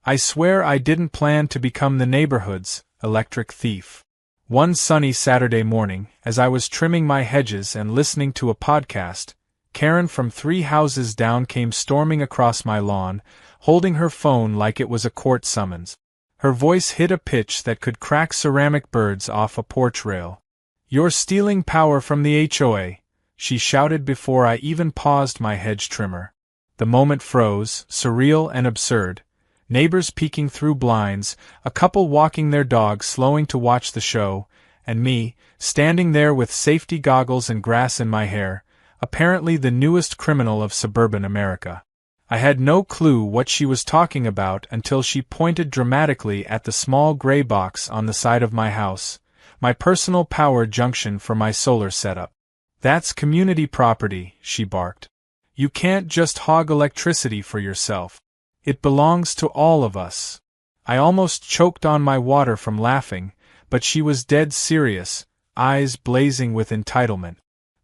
I swear I didn't plan to become the neighborhood's electric thief. One sunny Saturday morning, as I was trimming my hedges and listening to a podcast, Karen from 3 houses down came storming across my lawn, holding her phone like it was a court summons. Her voice hit a pitch that could crack ceramic birds off a porch rail. "You're stealing power from the HOA," she shouted before I even paused my hedge trimmer. The moment froze, surreal and absurd. Neighbors peeking through blinds, a couple walking their dog slowing to watch the show, and me, standing there with safety goggles and grass in my hair, apparently the newest criminal of suburban America. I had no clue what she was talking about until she pointed dramatically at the small gray box on the side of my house, my personal power junction for my solar setup. "That's community property," she barked. "You can't just hog electricity for yourself. It belongs to all of us." I almost choked on my water from laughing, but she was dead serious, eyes blazing with entitlement.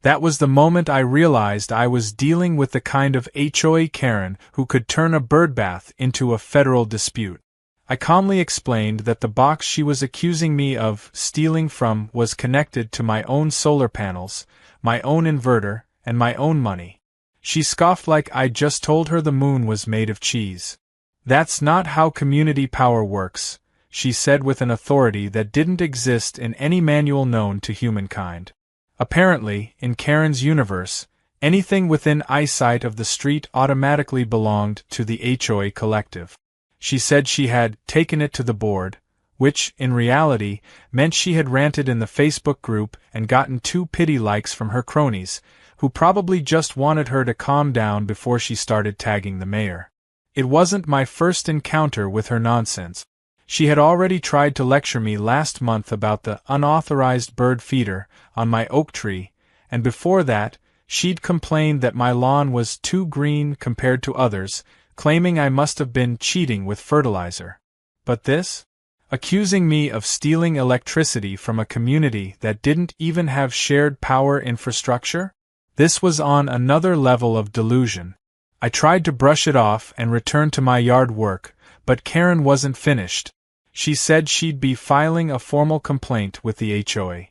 That was the moment I realized I was dealing with the kind of HOA Karen who could turn a birdbath into a federal dispute. I calmly explained that the box she was accusing me of stealing from was connected to my own solar panels, my own inverter, and my own money. She scoffed like I'd just told her the moon was made of cheese. "That's not how community power works," she said with an authority that didn't exist in any manual known to humankind. Apparently, in Karen's universe, anything within eyesight of the street automatically belonged to the HOA collective. She said she had taken it to the board, which, in reality, meant she had ranted in the Facebook group and gotten 2 pity likes from her cronies, who probably just wanted her to calm down before she started tagging the mayor. It wasn't my first encounter with her nonsense. She had already tried to lecture me last month about the unauthorized bird feeder on my oak tree, and before that, she'd complained that my lawn was too green compared to others, claiming I must have been cheating with fertilizer. But this? Accusing me of stealing electricity from a community that didn't even have shared power infrastructure? This was on another level of delusion. I tried to brush it off and return to my yard work, but Karen wasn't finished. She said she'd be filing a formal complaint with the HOA.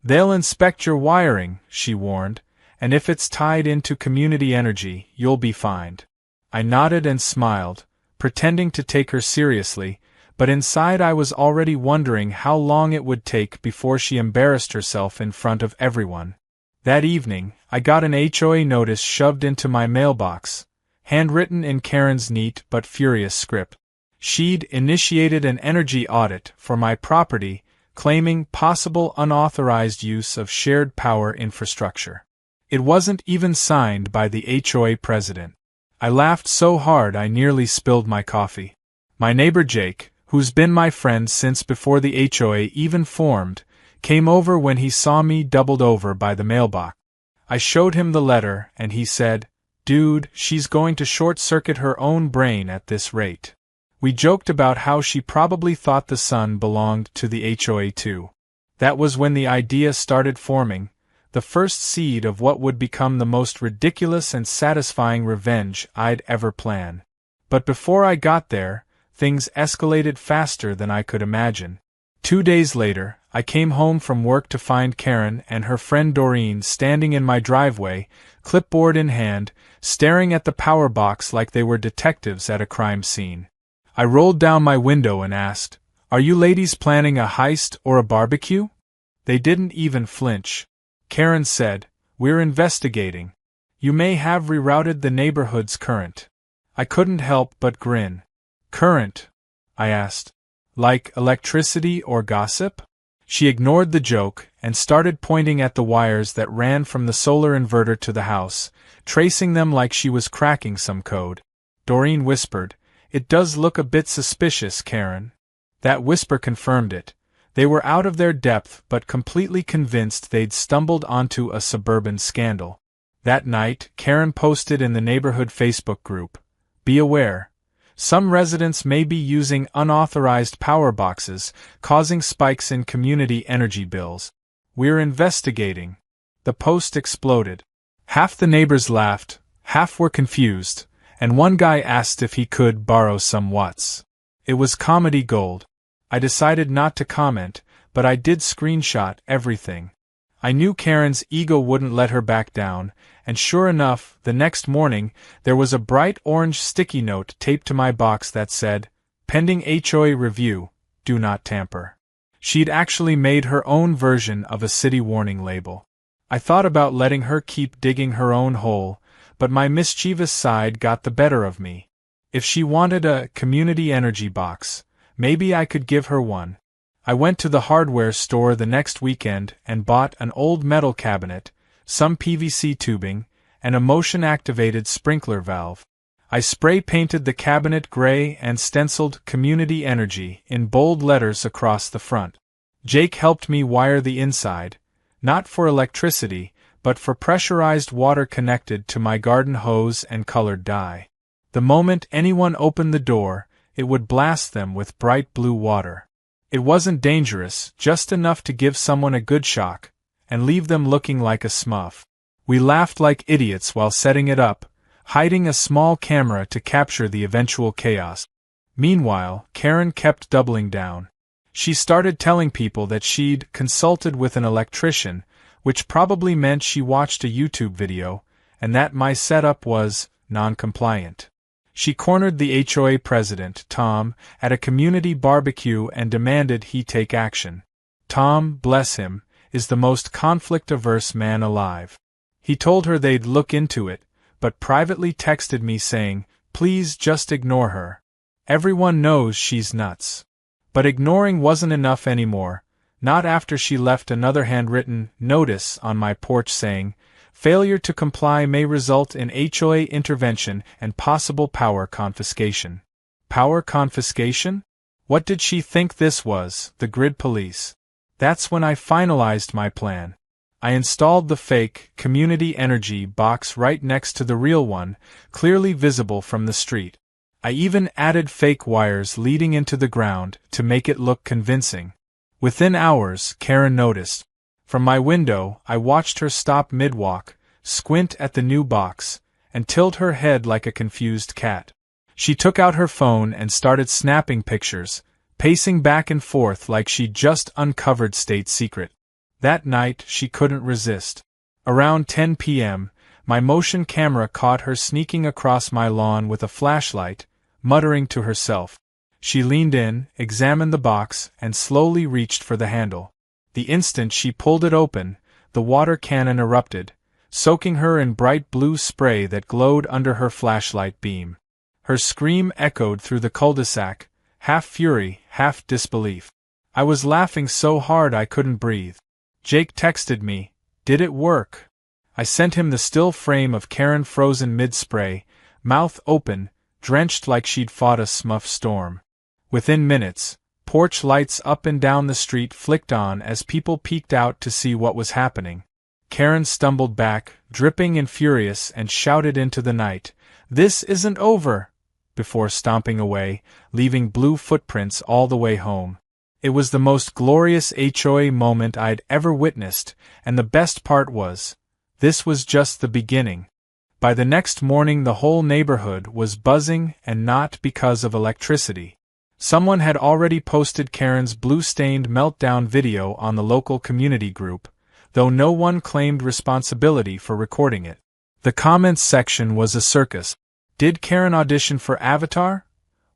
"They'll inspect your wiring," she warned, "and if it's tied into community energy, you'll be fined." I nodded and smiled, pretending to take her seriously, but inside I was already wondering how long it would take before she embarrassed herself in front of everyone. That evening, I got an HOA notice shoved into my mailbox, handwritten in Karen's neat but furious script. She'd initiated an energy audit for my property, claiming possible unauthorized use of shared power infrastructure. It wasn't even signed by the HOA president. I laughed so hard I nearly spilled my coffee. My neighbor Jake, who's been my friend since before the HOA even formed, came over when he saw me doubled over by the mailbox. I showed him the letter, and he said, "Dude, she's going to short-circuit her own brain at this rate." We joked about how she probably thought the sun belonged to the HOA too. That was when the idea started forming, the first seed of what would become the most ridiculous and satisfying revenge I'd ever plan. But before I got there, things escalated faster than I could imagine. 2 days later, I came home from work to find Karen and her friend Doreen standing in my driveway, clipboard in hand, staring at the power box like they were detectives at a crime scene. I rolled down my window and asked, "Are you ladies planning a heist or a barbecue?" They didn't even flinch. Karen said, "We're investigating. You may have rerouted the neighborhood's current." I couldn't help but grin. "Current?" I asked. "Like electricity or gossip?" She ignored the joke and started pointing at the wires that ran from the solar inverter to the house, tracing them like she was cracking some code. Doreen whispered, "It does look a bit suspicious, Karen." That whisper confirmed it. They were out of their depth but completely convinced they'd stumbled onto a suburban scandal. That night, Karen posted in the neighborhood Facebook group, "Be aware. Some residents may be using unauthorized power boxes, causing spikes in community energy bills. We're investigating." The post exploded. Half the neighbors laughed, half were confused, and one guy asked if he could borrow some watts. It was comedy gold. I decided not to comment, but I did screenshot everything. I knew Karen's ego wouldn't let her back down, and sure enough, the next morning, there was a bright orange sticky note taped to my box that said, "Pending HOA review, do not tamper." She'd actually made her own version of a city warning label. I thought about letting her keep digging her own hole, but my mischievous side got the better of me. If she wanted a community energy box, maybe I could give her one. I went to the hardware store the next weekend and bought an old metal cabinet, some PVC tubing, and a motion-activated sprinkler valve. I spray-painted the cabinet gray and stenciled "Community Energy" in bold letters across the front. Jake helped me wire the inside, not for electricity, but for pressurized water connected to my garden hose and colored dye. The moment anyone opened the door, it would blast them with bright blue water. It wasn't dangerous, just enough to give someone a good shock, and leave them looking like a smurf. We laughed like idiots while setting it up, hiding a small camera to capture the eventual chaos. Meanwhile, Karen kept doubling down. She started telling people that she'd consulted with an electrician, which probably meant she watched a YouTube video, and that my setup was non-compliant. She cornered the HOA president, Tom, at a community barbecue and demanded he take action. Tom, bless him, is the most conflict-averse man alive. He told her they'd look into it, but privately texted me saying, "Please just ignore her. Everyone knows she's nuts." But ignoring wasn't enough anymore, not after she left another handwritten notice on my porch saying, "Failure to comply may result in HOA intervention and possible power confiscation." Power confiscation? What did she think this was, the grid police? That's when I finalized my plan. I installed the fake community energy box right next to the real one, clearly visible from the street. I even added fake wires leading into the ground to make it look convincing. Within hours, Karen noticed. From my window, I watched her stop mid-walk, squint at the new box, and tilt her head like a confused cat. She took out her phone and started snapping pictures, pacing back and forth like she'd just uncovered state secret. That night, she couldn't resist. Around 10 p.m., my motion camera caught her sneaking across my lawn with a flashlight, muttering to herself. She leaned in, examined the box, and slowly reached for the handle. The instant she pulled it open, the water cannon erupted, soaking her in bright blue spray that glowed under her flashlight beam. Her scream echoed through the cul-de-sac, half fury, half disbelief. I was laughing so hard I couldn't breathe. Jake texted me, "Did it work?" I sent him the still frame of Karen frozen mid-spray, mouth open, drenched like she'd fought a smurf storm. Within minutes, porch lights up and down the street flicked on as people peeked out to see what was happening. Karen stumbled back, dripping and furious, and shouted into the night, "This isn't over!" before stomping away, leaving blue footprints all the way home. It was the most glorious HOA moment I'd ever witnessed, and the best part was, this was just the beginning. By the next morning the whole neighborhood was buzzing, and not because of electricity. Someone had already posted Karen's blue-stained meltdown video on the local community group, though no one claimed responsibility for recording it. The comments section was a circus. Did Karen audition for Avatar?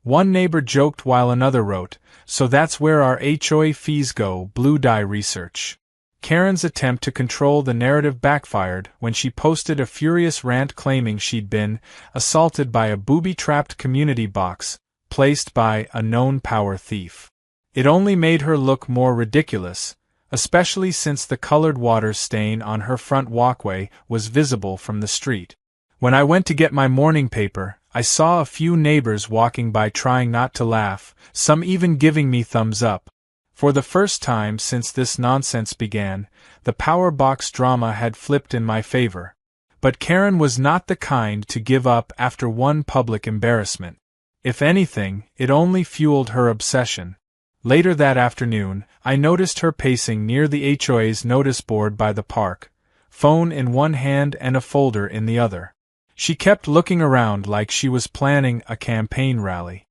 One neighbor joked while another wrote, "So that's where our HOA fees go, blue dye research." Karen's attempt to control the narrative backfired when she posted a furious rant claiming she'd been assaulted by a booby-trapped community box, placed by a known power thief. It only made her look more ridiculous, especially since the colored water stain on her front walkway was visible from the street. When I went to get my morning paper, I saw a few neighbors walking by trying not to laugh, some even giving me thumbs up. For the first time since this nonsense began, the power box drama had flipped in my favor. But Karen was not the kind to give up after one public embarrassment. If anything, it only fueled her obsession. Later that afternoon, I noticed her pacing near the HOA's notice board by the park, phone in one hand and a folder in the other. She kept looking around like she was planning a campaign rally.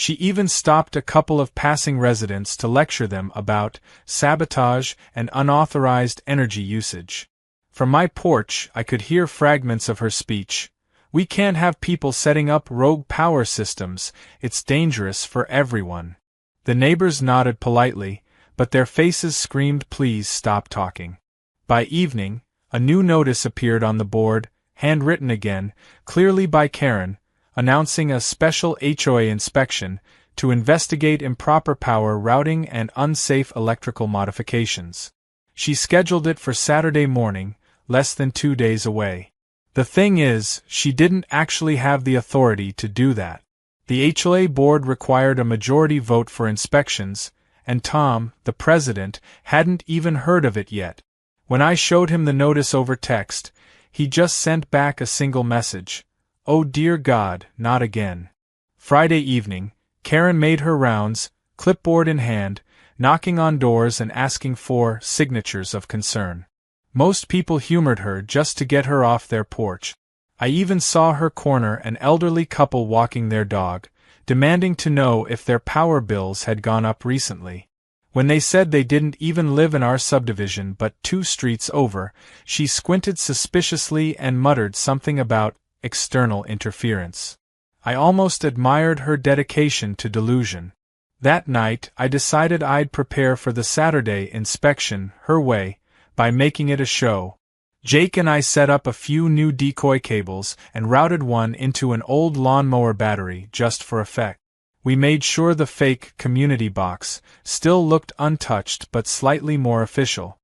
She even stopped a couple of passing residents to lecture them about sabotage and unauthorized energy usage. From my porch, I could hear fragments of her speech. "We can't have people setting up rogue power systems, it's dangerous for everyone." The neighbors nodded politely, but their faces screamed, "Please stop talking." By evening, a new notice appeared on the board, handwritten again, clearly by Karen, announcing a special HOA inspection to investigate improper power routing and unsafe electrical modifications. She scheduled it for Saturday morning, less than 2 days away. The thing is, she didn't actually have the authority to do that. The HOA board required a majority vote for inspections, and Tom, the president, hadn't even heard of it yet. When I showed him the notice over text, he just sent back a single message: "Oh dear God, not again." Friday evening, Karen made her rounds, clipboard in hand, knocking on doors and asking for signatures of concern. Most people humored her just to get her off their porch. I even saw her corner an elderly couple walking their dog, demanding to know if their power bills had gone up recently. When they said they didn't even live in our subdivision but 2 streets over, she squinted suspiciously and muttered something about external interference. I almost admired her dedication to delusion. That night, I decided I'd prepare for the Saturday inspection her way, by making it a show. Jake and I set up a few new decoy cables and routed one into an old lawnmower battery just for effect. We made sure the fake community box still looked untouched but slightly more official.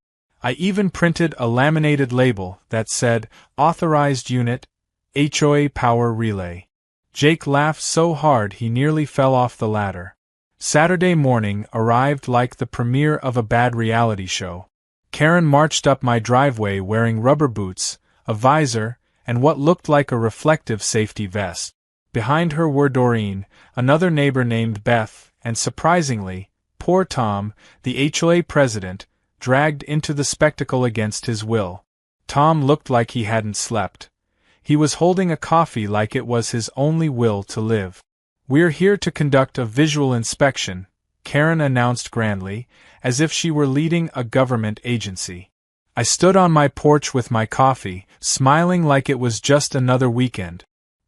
I even printed a laminated label that said, "Authorized Unit, HOA Power Relay." Jake laughed so hard he nearly fell off the ladder. Saturday morning arrived like the premiere of a bad reality show. Karen marched up my driveway wearing rubber boots, a visor, and what looked like a reflective safety vest. Behind her were Doreen, another neighbor named Beth, and surprisingly, poor Tom, the HOA president, dragged into the spectacle against his will. Tom looked like he hadn't slept. He was holding a coffee like it was his only will to live. "We're here to conduct a visual inspection," Karen announced grandly, as if she were leading a government agency. I stood on my porch with my coffee, smiling like it was just another weekend.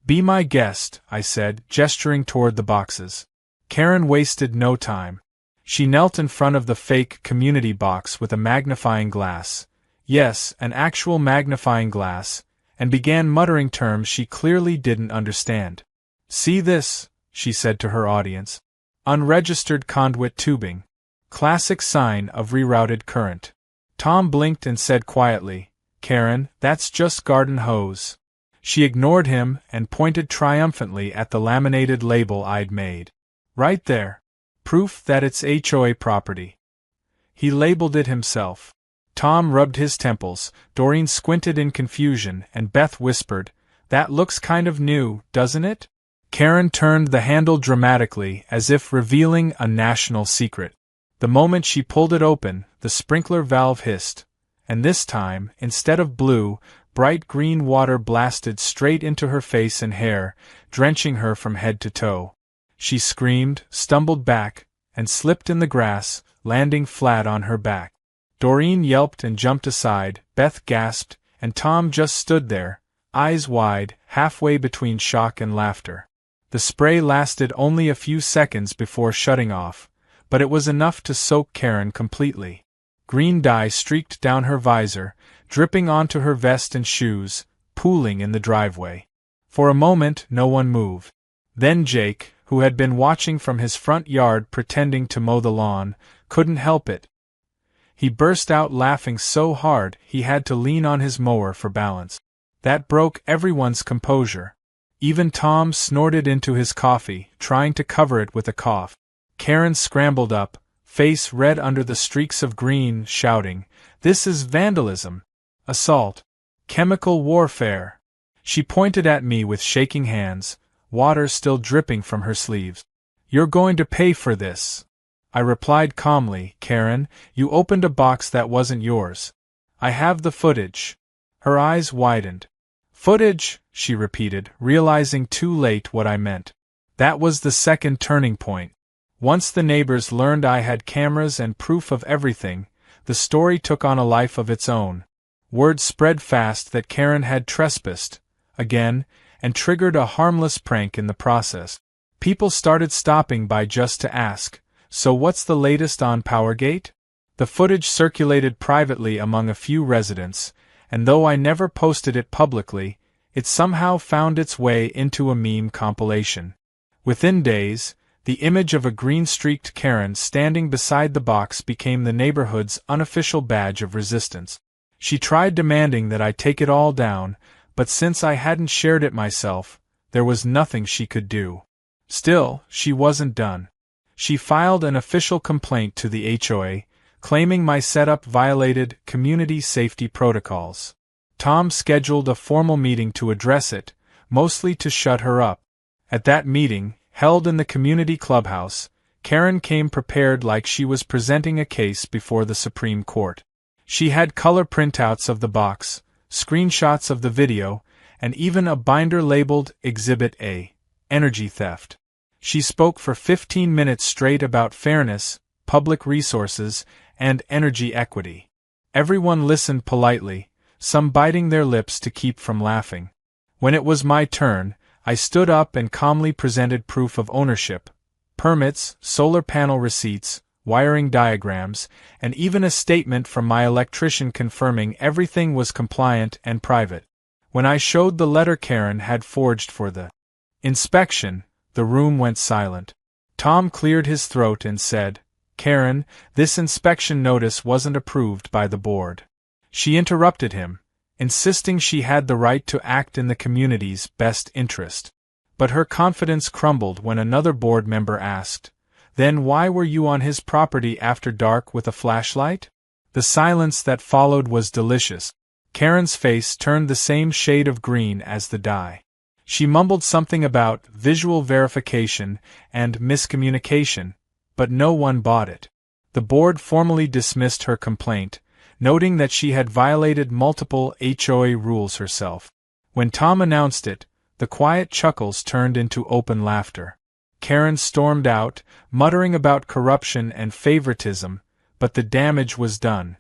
"Be my guest," I said, gesturing toward the boxes. Karen wasted no time. She knelt in front of the fake community box with a magnifying glass. Yes, an actual magnifying glass, and began muttering terms she clearly didn't understand. "See this," she said to her audience. "Unregistered conduit tubing. Classic sign of rerouted current." Tom blinked and said quietly, "Karen, that's just garden hose." She ignored him and pointed triumphantly at the laminated label I'd made. "Right there. Proof that it's HOA property." He labeled it himself. Tom rubbed his temples, Doreen squinted in confusion, and Beth whispered, "That looks kind of new, doesn't it?" Karen turned the handle dramatically as if revealing a national secret. The moment she pulled it open, the sprinkler valve hissed, and this time, instead of blue, bright green water blasted straight into her face and hair, drenching her from head to toe. She screamed, stumbled back, and slipped in the grass, landing flat on her back. Doreen yelped and jumped aside, Beth gasped, and Tom just stood there, eyes wide, halfway between shock and laughter. The spray lasted only a few seconds before shutting off, but it was enough to soak Karen completely. Green dye streaked down her visor, dripping onto her vest and shoes, pooling in the driveway. For a moment no one moved. Then Jake, who had been watching from his front yard pretending to mow the lawn, couldn't help it. He burst out laughing so hard he had to lean on his mower for balance. That broke everyone's composure. Even Tom snorted into his coffee, trying to cover it with a cough. Karen scrambled up, face red under the streaks of green, shouting, "This is vandalism! Assault! Chemical warfare!" She pointed at me with shaking hands, water still dripping from her sleeves. "You're going to pay for this." I replied calmly, "Karen, you opened a box that wasn't yours. I have the footage." Her eyes widened. "Footage," she repeated, realizing too late what I meant. That was the second turning point. Once the neighbors learned I had cameras and proof of everything, the story took on a life of its own. Word spread fast that Karen had trespassed, again, and triggered a harmless prank in the process. People started stopping by just to ask, "So what's the latest on Powergate?" The footage circulated privately among a few residents, and though I never posted it publicly, it somehow found its way into a meme compilation. Within days, the image of a green-streaked Karen standing beside the box became the neighborhood's unofficial badge of resistance. She tried demanding that I take it all down, but since I hadn't shared it myself, there was nothing she could do. Still, she wasn't done. She filed an official complaint to the HOA, claiming my setup violated community safety protocols. Tom scheduled a formal meeting to address it, mostly to shut her up. At that meeting, held in the community clubhouse, Karen came prepared like she was presenting a case before the Supreme Court. She had color printouts of the box, screenshots of the video, and even a binder labeled Exhibit A, Energy Theft. She spoke for 15 minutes straight about fairness, public resources, and energy equity. Everyone listened politely, some biting their lips to keep from laughing. When it was my turn, I stood up and calmly presented proof of ownership, permits, solar panel receipts, wiring diagrams, and even a statement from my electrician confirming everything was compliant and private. When I showed the letter Karen had forged for the inspection, the room went silent. Tom cleared his throat and said, "Karen, this inspection notice wasn't approved by the board." She interrupted him, insisting she had the right to act in the community's best interest. But her confidence crumbled when another board member asked, "Then why were you on his property after dark with a flashlight?" The silence that followed was delicious. Karen's face turned the same shade of green as the dye. She mumbled something about visual verification and miscommunication, but no one bought it. The board formally dismissed her complaint, noting that she had violated multiple HOA rules herself. When Tom announced it, the quiet chuckles turned into open laughter. Karen stormed out, muttering about corruption and favoritism, but the damage was done.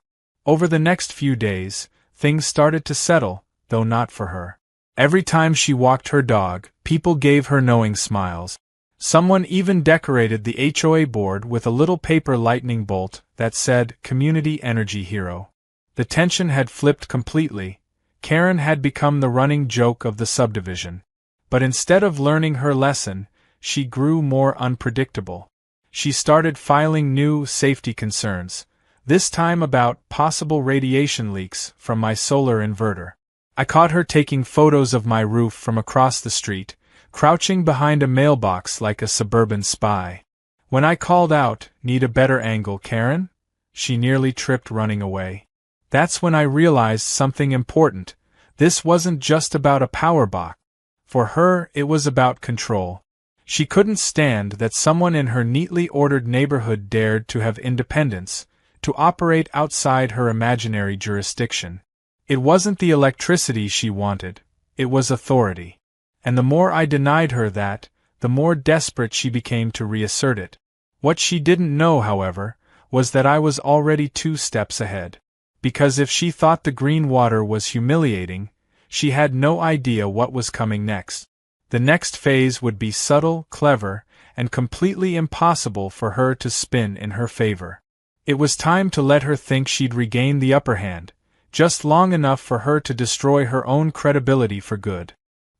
Over the next few days, things started to settle, though not for her. Every time she walked her dog, people gave her knowing smiles. Someone even decorated the HOA board with a little paper lightning bolt that said Community Energy Hero. The tension had flipped completely. Karen had become the running joke of the subdivision. But instead of learning her lesson, she grew more unpredictable. She started filing new safety concerns, this time about possible radiation leaks from my solar inverter. I caught her taking photos of my roof from across the street, crouching behind a mailbox like a suburban spy. When I called out, "Need a better angle, Karen?" she nearly tripped running away. That's when I realized something important. This wasn't just about a power box. For her, it was about control. She couldn't stand that someone in her neatly ordered neighborhood dared to have independence, to operate outside her imaginary jurisdiction. It wasn't the electricity she wanted, it was authority. And the more I denied her that, the more desperate she became to reassert it. What she didn't know, however, was that I was already 2 steps ahead. Because if she thought the green water was humiliating, she had no idea what was coming next. The next phase would be subtle, clever, and completely impossible for her to spin in her favor. It was time to let her think she'd regained the upper hand, just long enough for her to destroy her own credibility for good.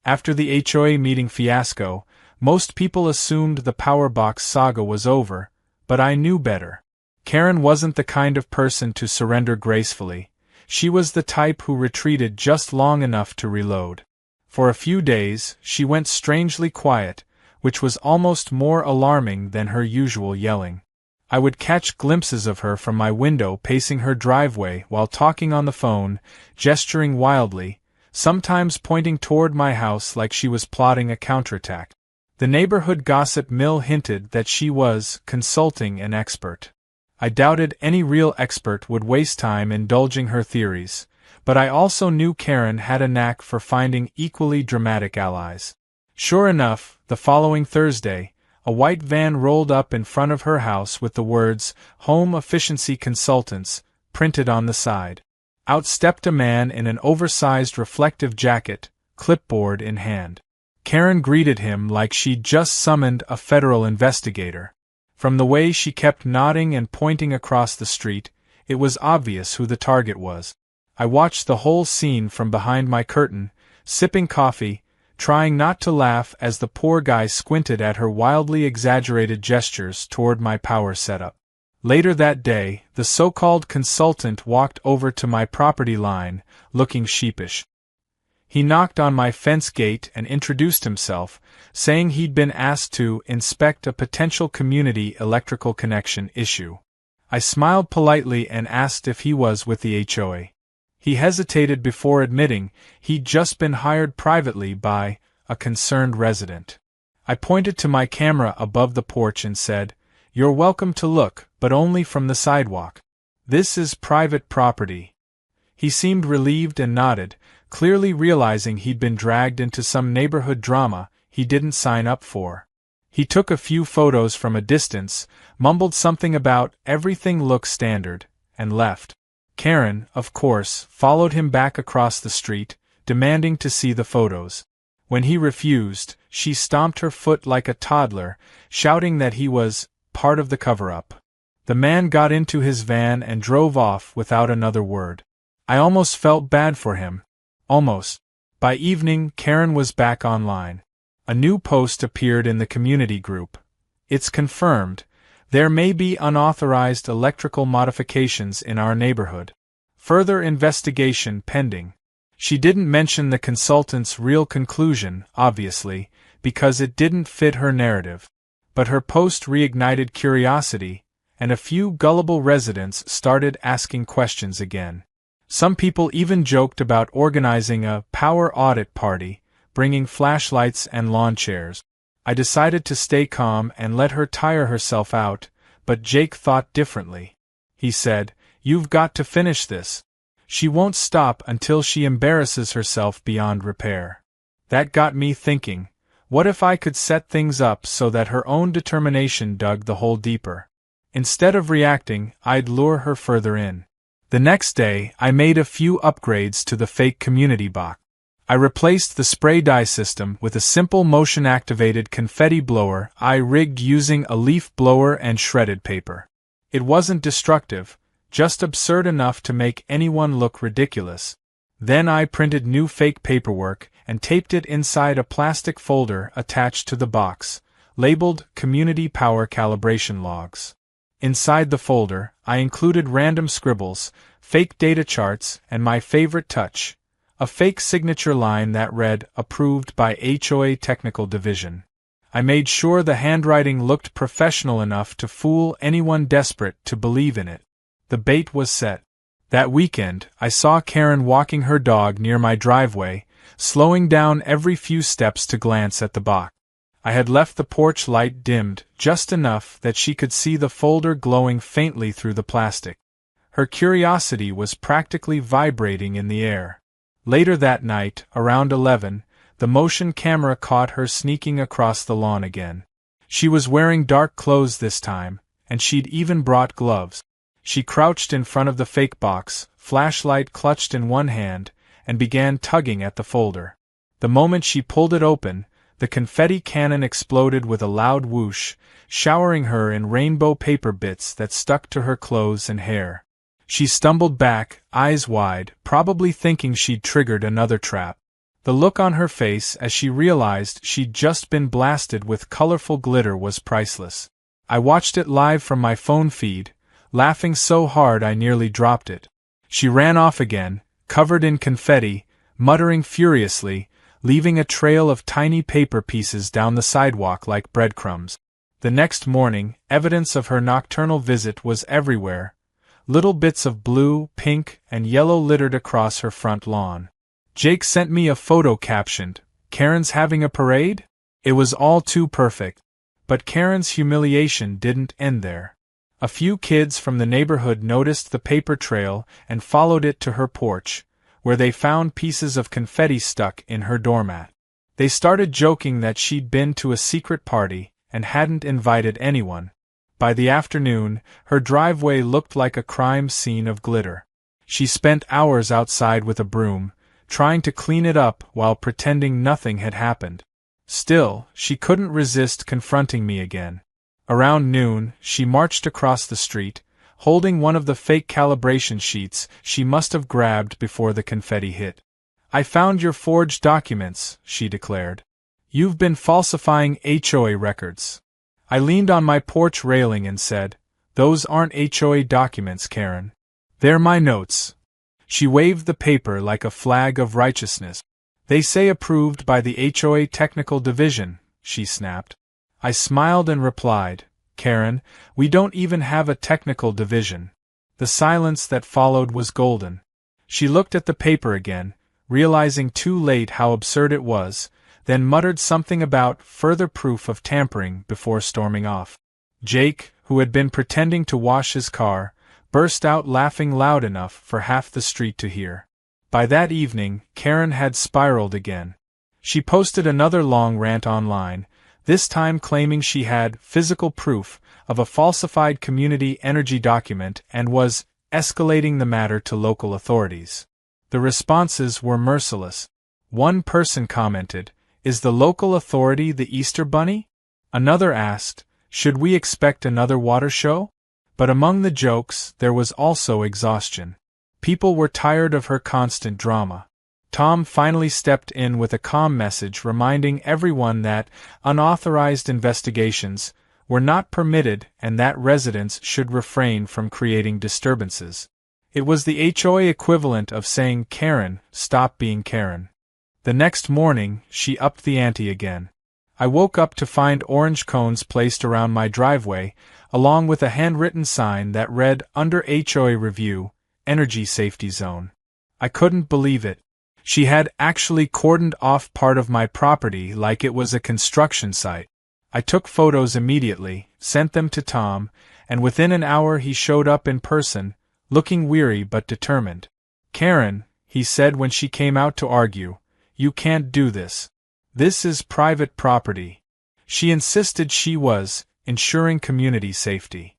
After the HOA meeting fiasco, most people assumed the Powerbox saga was over, but I knew better. Karen wasn't the kind of person to surrender gracefully. She was the type who retreated just long enough to reload. For a few days, she went strangely quiet, which was almost more alarming than her usual yelling. I would catch glimpses of her from my window pacing her driveway while talking on the phone, gesturing wildly, sometimes pointing toward my house like she was plotting a counterattack. The neighborhood gossip mill hinted that she was consulting an expert. I doubted any real expert would waste time indulging her theories, but I also knew Karen had a knack for finding equally dramatic allies. Sure enough, The following Thursday, a white van rolled up in front of her house with the words, "Home Efficiency Consultants," printed on the side. Out stepped a man in an oversized reflective jacket, clipboard in hand. Karen greeted him like she'd just summoned a federal investigator. From the way she kept nodding and pointing across the street, it was obvious who the target was. I watched the whole scene from behind my curtain, sipping coffee, trying not to laugh as the poor guy squinted at her wildly exaggerated gestures toward my power setup. Later that day, the so-called consultant walked over to my property line, looking sheepish. He knocked on my fence gate and introduced himself, saying he'd been asked to inspect a potential community electrical connection issue. I smiled politely and asked if he was with the HOA. He hesitated before admitting he'd just been hired privately by a concerned resident. I pointed to my camera above the porch and said, "You're welcome to look, but only from the sidewalk. This is private property." He seemed relieved and nodded, clearly realizing he'd been dragged into some neighborhood drama he didn't sign up for. He took a few photos from a distance, mumbled something about "everything looks standard," and left. Karen, of course, followed him back across the street, demanding to see the photos. When he refused, she stomped her foot like a toddler, shouting that he was part of the cover-up. The man got into his van and drove off without another word. I almost felt bad for him. Almost. By evening, Karen was back online. A new post appeared in the community group. "It's confirmed. There may be unauthorized electrical modifications in our neighborhood. Further investigation pending." She didn't mention the consultant's real conclusion, obviously, because it didn't fit her narrative. But her post reignited curiosity, and a few gullible residents started asking questions again. Some people even joked about organizing a power audit party, bringing flashlights and lawn chairs. I decided to stay calm and let her tire herself out, but Jake thought differently. He said, "You've got to finish this. She won't stop until she embarrasses herself beyond repair." That got me thinking, what if I could set things up so that her own determination dug the hole deeper? Instead of reacting, I'd lure her further in. The next day, I made a few upgrades to the fake community box. I replaced the spray dye system with a simple motion-activated confetti blower I rigged using a leaf blower and shredded paper. It wasn't destructive, just absurd enough to make anyone look ridiculous. Then I printed new fake paperwork and taped it inside a plastic folder attached to the box, labeled Community Power Calibration Logs. Inside the folder, I included random scribbles, fake data charts, and my favorite touch, a fake signature line that read, "Approved by HOA Technical Division." I made sure the handwriting looked professional enough to fool anyone desperate to believe in it. The bait was set. That weekend, I saw Karen walking her dog near my driveway, slowing down every few steps to glance at the box. I had left the porch light dimmed, just enough that she could see the folder glowing faintly through the plastic. Her curiosity was practically vibrating in the air. Later that night, around 11, the motion camera caught her sneaking across the lawn again. She was wearing dark clothes this time, and she'd even brought gloves. She crouched in front of the fake box, flashlight clutched in one hand, and began tugging at the folder. The moment she pulled it open, the confetti cannon exploded with a loud whoosh, showering her in rainbow paper bits that stuck to her clothes and hair. She stumbled back, eyes wide, probably thinking she'd triggered another trap. The look on her face as she realized she'd just been blasted with colorful glitter was priceless. I watched it live from my phone feed, laughing so hard I nearly dropped it. She ran off again, covered in confetti, muttering furiously, leaving a trail of tiny paper pieces down the sidewalk like breadcrumbs. The next morning, evidence of her nocturnal visit was everywhere. Little bits of blue, pink, and yellow littered across her front lawn. Jake sent me a photo captioned, "Karen's having a parade?" It was all too perfect. But Karen's humiliation didn't end there. A few kids from the neighborhood noticed the paper trail and followed it to her porch, where they found pieces of confetti stuck in her doormat. They started joking that she'd been to a secret party and hadn't invited anyone. By the afternoon, her driveway looked like a crime scene of glitter. She spent hours outside with a broom, trying to clean it up while pretending nothing had happened. Still, she couldn't resist confronting me again. Around noon, she marched across the street, holding one of the fake calibration sheets she must have grabbed before the confetti hit. "I found your forged documents," she declared. "You've been falsifying HOA records." I leaned on my porch railing and said, "Those aren't HOA documents, Karen. They're my notes." She waved the paper like a flag of righteousness. "They say approved by the HOA Technical Division," she snapped. I smiled and replied, "Karen, we don't even have a technical division." The silence that followed was golden. She looked at the paper again, realizing too late how absurd it was, then muttered something about further proof of tampering before storming off. Jake, who had been pretending to wash his car, burst out laughing loud enough for half the street to hear. By that evening, Karen had spiraled again. She posted another long rant online, this time claiming she had physical proof of a falsified community energy document and was escalating the matter to local authorities. The responses were merciless. One person commented, "Is the local authority the Easter Bunny?" Another asked, "Should we expect another water show?" But among the jokes, there was also exhaustion. People were tired of her constant drama. Tom finally stepped in with a calm message reminding everyone that unauthorized investigations were not permitted and that residents should refrain from creating disturbances. It was the HOA equivalent of saying, "Karen, stop being Karen." The next morning, she upped the ante again. I woke up to find orange cones placed around my driveway, along with a handwritten sign that read, "Under HOA review, Energy Safety Zone." I couldn't believe it. She had actually cordoned off part of my property like it was a construction site. I took photos immediately, sent them to Tom, and within an hour he showed up in person, looking weary but determined. "Karen," he said when she came out to argue, "you can't do this. This is private property." She insisted she was ensuring community safety.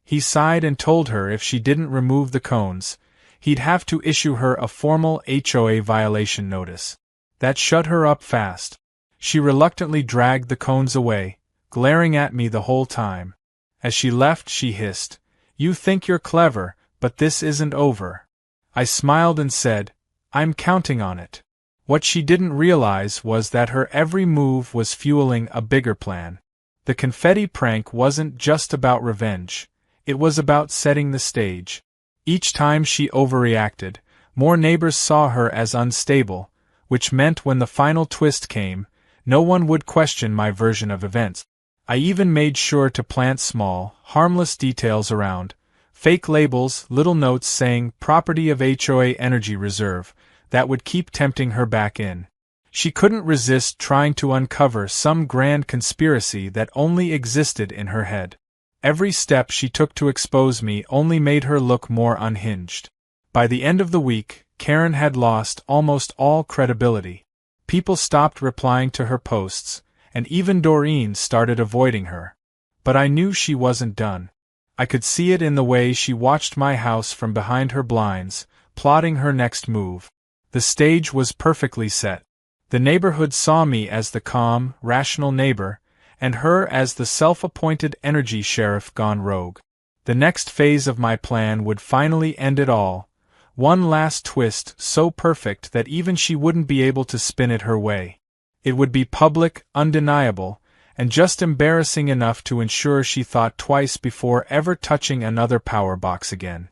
He sighed and told her if she didn't remove the cones, he'd have to issue her a formal HOA violation notice. That shut her up fast. She reluctantly dragged the cones away, glaring at me the whole time. As she left, she hissed, "You think you're clever, but this isn't over." I smiled and said, "I'm counting on it." What she didn't realize was that her every move was fueling a bigger plan. The confetti prank wasn't just about revenge. It was about setting the stage. Each time she overreacted, more neighbors saw her as unstable, which meant when the final twist came, no one would question my version of events. I even made sure to plant small, harmless details around, fake labels, little notes saying "Property of HOA Energy Reserve," that would keep tempting her back in. She couldn't resist trying to uncover some grand conspiracy that only existed in her head. Every step she took to expose me only made her look more unhinged. By the end of the week, Karen had lost almost all credibility. People stopped replying to her posts, and even Doreen started avoiding her. But I knew she wasn't done. I could see it in the way she watched my house from behind her blinds, plotting her next move. The stage was perfectly set. The neighborhood saw me as the calm, rational neighbor, and her as the self-appointed energy sheriff gone rogue. The next phase of my plan would finally end it all. One last twist so perfect that even she wouldn't be able to spin it her way. It would be public, undeniable, and just embarrassing enough to ensure she thought twice before ever touching another power box again.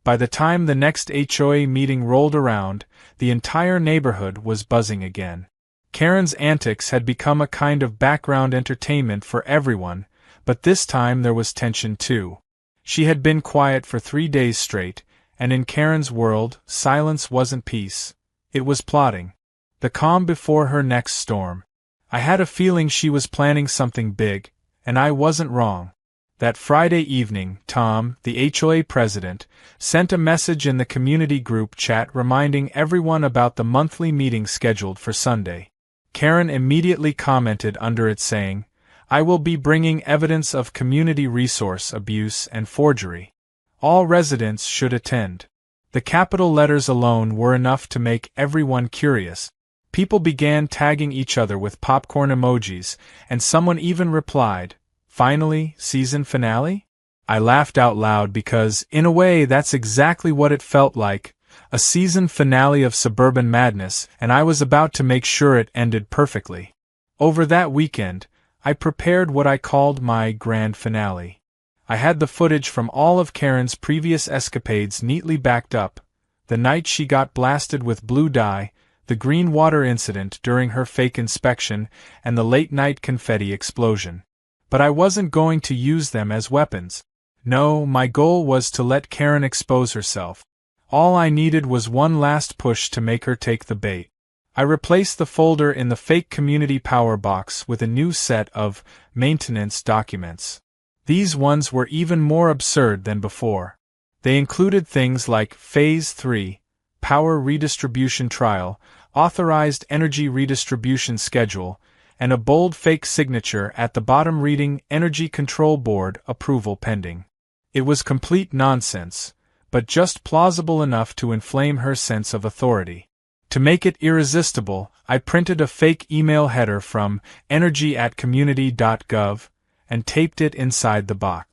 By the time the next HOA meeting rolled around, the entire neighborhood was buzzing again. Karen's antics had become a kind of background entertainment for everyone, but this time there was tension too. She had been quiet for 3 days straight, and in Karen's world, silence wasn't peace. It was plotting. The calm before her next storm. I had a feeling she was planning something big, and I wasn't wrong. That Friday evening, Tom, the HOA president, sent a message in the community group chat reminding everyone about the monthly meeting scheduled for Sunday. Karen immediately commented under it saying, "I will be bringing evidence of community resource abuse and forgery. All residents should attend." The capital letters alone were enough to make everyone curious. People began tagging each other with popcorn emojis, and someone even replied, "Finally, season finale?" I laughed out loud because, in a way, that's exactly what it felt like, a season finale of suburban madness, and I was about to make sure it ended perfectly. Over that weekend, I prepared what I called my grand finale. I had the footage from all of Karen's previous escapades neatly backed up: the night she got blasted with blue dye, the green water incident during her fake inspection, and the late-night confetti explosion. But I wasn't going to use them as weapons. No, my goal was to let Karen expose herself. All I needed was one last push to make her take the bait. I replaced the folder in the fake community power box with a new set of maintenance documents. These ones were even more absurd than before. They included things like Phase 3, Power Redistribution Trial, Authorized Energy Redistribution Schedule, and a bold fake signature at the bottom reading Energy Control Board Approval Pending. It was complete nonsense, but just plausible enough to inflame her sense of authority. To make it irresistible, I printed a fake email header from energy@community.gov and taped it inside the box.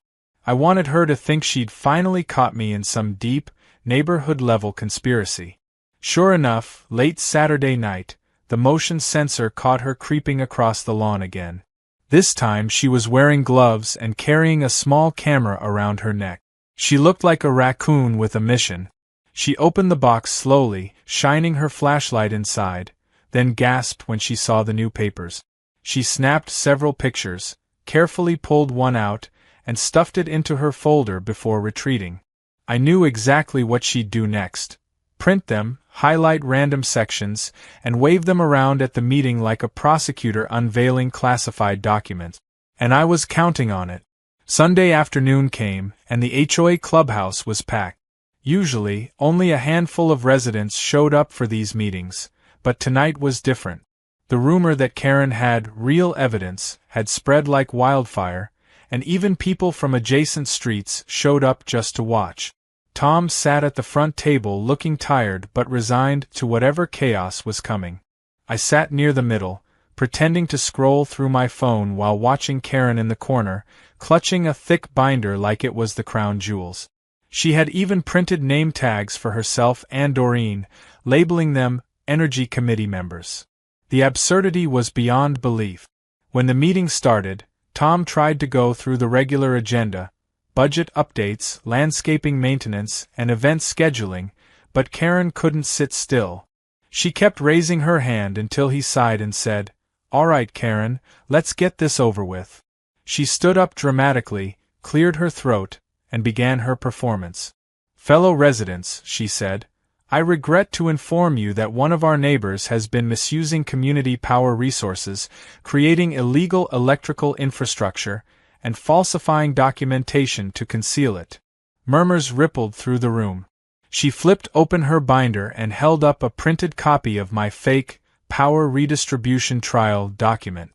I wanted her to think she'd finally caught me in some deep, neighborhood-level conspiracy. Sure enough, late Saturday night, the motion sensor caught her creeping across the lawn again. This time she was wearing gloves and carrying a small camera around her neck. She looked like a raccoon with a mission. She opened the box slowly, shining her flashlight inside, then gasped when she saw the new papers. She snapped several pictures, carefully pulled one out, and stuffed it into her folder before retreating. I knew exactly what she'd do next: print them, highlight random sections, and wave them around at the meeting like a prosecutor unveiling classified documents. And I was counting on it. Sunday afternoon came, and the HOA clubhouse was packed. Usually, only a handful of residents showed up for these meetings, but tonight was different. The rumor that Karen had real evidence had spread like wildfire, and even people from adjacent streets showed up just to watch. Tom sat at the front table looking tired but resigned to whatever chaos was coming. I sat near the middle, pretending to scroll through my phone while watching Karen in the corner, clutching a thick binder like it was the crown jewels. She had even printed name tags for herself and Doreen, labeling them Energy Committee members. The absurdity was beyond belief. When the meeting started, Tom tried to go through the regular agenda: budget updates, landscaping maintenance, and event scheduling, but Karen couldn't sit still. She kept raising her hand until he sighed and said, "All right, Karen, let's get this over with." She stood up dramatically, cleared her throat, and began her performance. "Fellow residents," she said, "I regret to inform you that one of our neighbors has been misusing community power resources, creating illegal electrical infrastructure, and falsifying documentation to conceal it." Murmurs rippled through the room. She flipped open her binder and held up a printed copy of my fake Power Redistribution Trial document.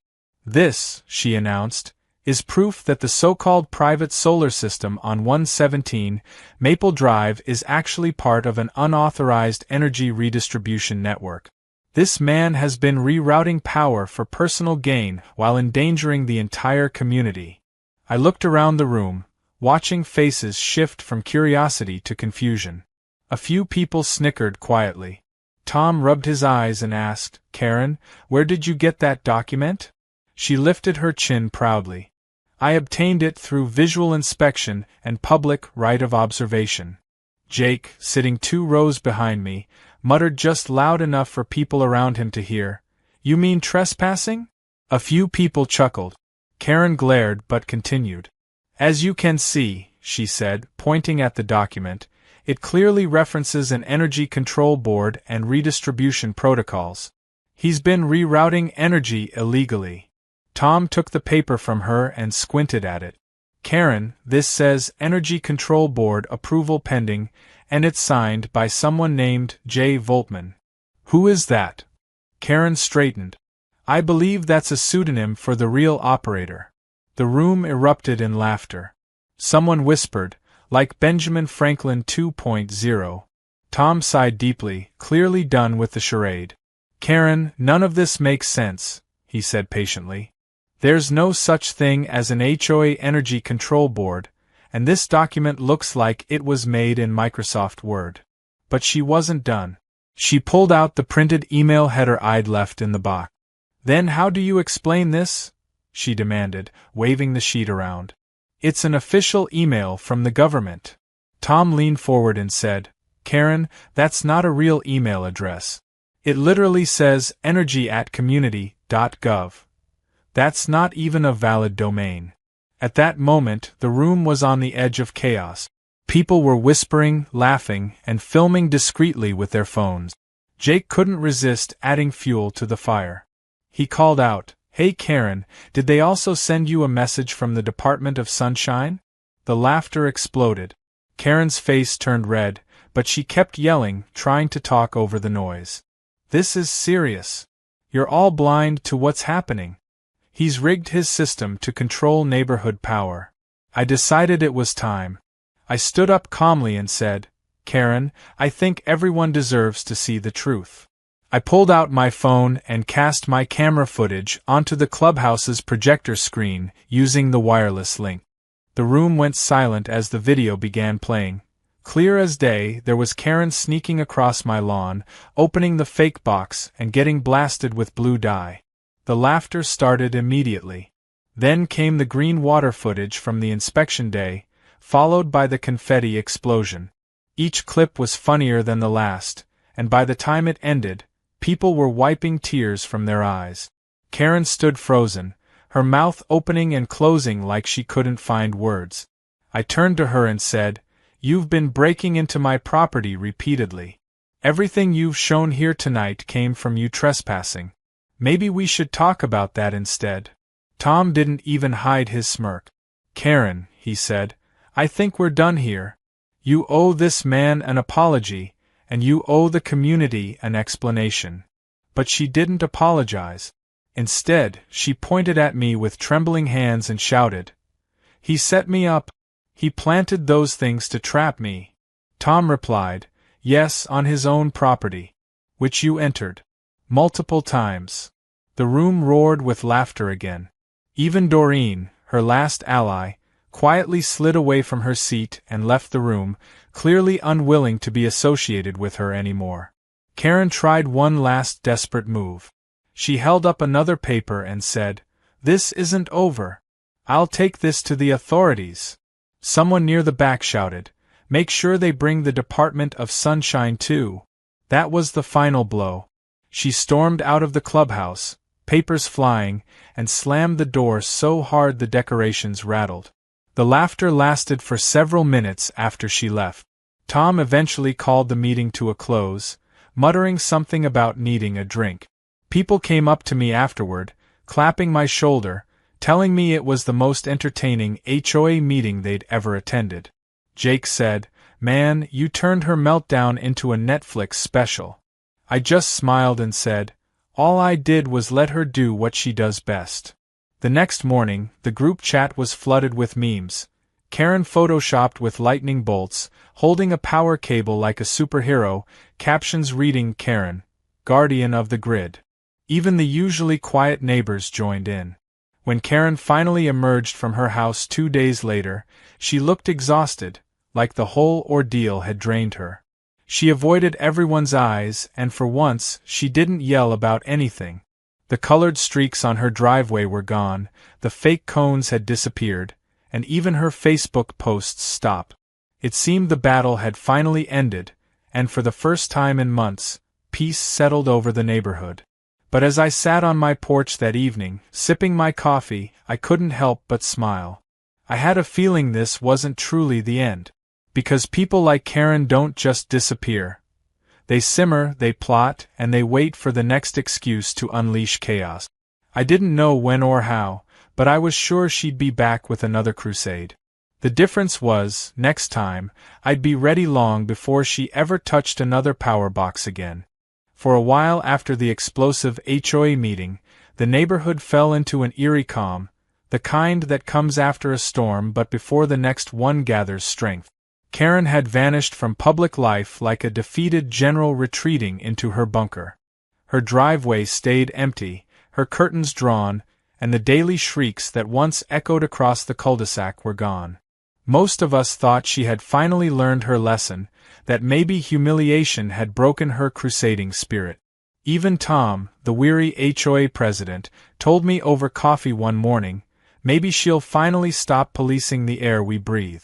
"This," she announced, "is proof that the so-called private solar system on 117 Maple Drive is actually part of an unauthorized energy redistribution network. This man has been rerouting power for personal gain while endangering the entire community." I looked around the room, watching faces shift from curiosity to confusion. A few people snickered quietly. Tom rubbed his eyes and asked, "Karen, where did you get that document?" She lifted her chin proudly. "I obtained it through visual inspection and public right of observation." Jake, sitting 2 rows behind me, muttered just loud enough for people around him to hear, "You mean trespassing?" A few people chuckled. Karen glared but continued. "As you can see," she said, pointing at the document, "it clearly references an energy control board and redistribution protocols. He's been rerouting energy illegally." Tom took the paper from her and squinted at it. "Karen, this says Energy Control Board Approval Pending, and it's signed by someone named J. Voltman." "Who is that?" Karen straightened. I believe that's a pseudonym for the real operator. The room erupted in laughter. Someone whispered, like Benjamin Franklin 2.0. Tom sighed deeply, clearly done with the charade. Karen, none of this makes sense, he said patiently. There's no such thing as an HOA Energy Control Board, and this document looks like it was made in Microsoft Word. But she wasn't done. She pulled out the printed email header I'd left in the box. Then how do you explain this? She demanded, waving the sheet around. It's an official email from the government. Tom leaned forward and said, Karen, that's not a real email address. It literally says energy@community.gov. That's not even a valid domain. At that moment, the room was on the edge of chaos. People were whispering, laughing, and filming discreetly with their phones. Jake couldn't resist adding fuel to the fire. He called out, Hey Karen, did they also send you a message from the Department of Sunshine? The laughter exploded. Karen's face turned red, but she kept yelling, trying to talk over the noise. This is serious. You're all blind to what's happening. He's rigged his system to control neighborhood power. I decided it was time. I stood up calmly and said, Karen, I think everyone deserves to see the truth. I pulled out my phone and cast my camera footage onto the clubhouse's projector screen using the wireless link. The room went silent as the video began playing. Clear as day, there was Karen sneaking across my lawn, opening the fake box and getting blasted with blue dye. The laughter started immediately. Then came the green water footage from the inspection day, followed by the confetti explosion. Each clip was funnier than the last, and by the time it ended, people were wiping tears from their eyes. Karen stood frozen, her mouth opening and closing like she couldn't find words. I turned to her and said, You've been breaking into my property repeatedly. Everything you've shown here tonight came from you trespassing. Maybe we should talk about that instead. Tom didn't even hide his smirk. Karen, he said, I think we're done here. You owe this man an apology, and you owe the community an explanation. But she didn't apologize. Instead, she pointed at me with trembling hands and shouted, He set me up. He planted those things to trap me. Tom replied, Yes, on his own property. Which you entered. Multiple times. The room roared with laughter again. Even Doreen, her last ally, quietly slid away from her seat and left the room, clearly unwilling to be associated with her anymore. Karen tried one last desperate move. She held up another paper and said, This isn't over. I'll take this to the authorities. Someone near the back shouted, Make sure they bring the Department of Sunshine too. That was the final blow. She stormed out of the clubhouse, papers flying, and slammed the door so hard the decorations rattled. The laughter lasted for several minutes after she left. Tom eventually called the meeting to a close, muttering something about needing a drink. People came up to me afterward, clapping my shoulder, telling me it was the most entertaining HOA meeting they'd ever attended. Jake said, Man, you turned her meltdown into a Netflix special. I just smiled and said, All I did was let her do what she does best. The next morning, the group chat was flooded with memes. Karen photoshopped with lightning bolts, holding a power cable like a superhero, captions reading Karen, guardian of the grid. Even the usually quiet neighbors joined in. When Karen finally emerged from her house 2 days later, she looked exhausted, like the whole ordeal had drained her. She avoided everyone's eyes, and for once, she didn't yell about anything. The colored streaks on her driveway were gone, the fake cones had disappeared, and even her Facebook posts stopped. It seemed the battle had finally ended, and for the first time in months, peace settled over the neighborhood. But as I sat on my porch that evening, sipping my coffee, I couldn't help but smile. I had a feeling this wasn't truly the end. Because people like Karen don't just disappear. They simmer, they plot, and they wait for the next excuse to unleash chaos. I didn't know when or how, but I was sure she'd be back with another crusade. The difference was, next time, I'd be ready long before she ever touched another power box again. For a while after the explosive HOA meeting, The neighborhood fell into an eerie calm, the kind that comes after a storm but before the next one gathers strength. Karen had vanished from public life like a defeated general retreating into her bunker. Her driveway stayed empty, her curtains drawn, and the daily shrieks that once echoed across the cul-de-sac were gone. Most of us thought she had finally learned her lesson, that maybe humiliation had broken her crusading spirit. Even Tom, the weary HOA president, told me over coffee one morning, maybe she'll finally stop policing the air we breathe.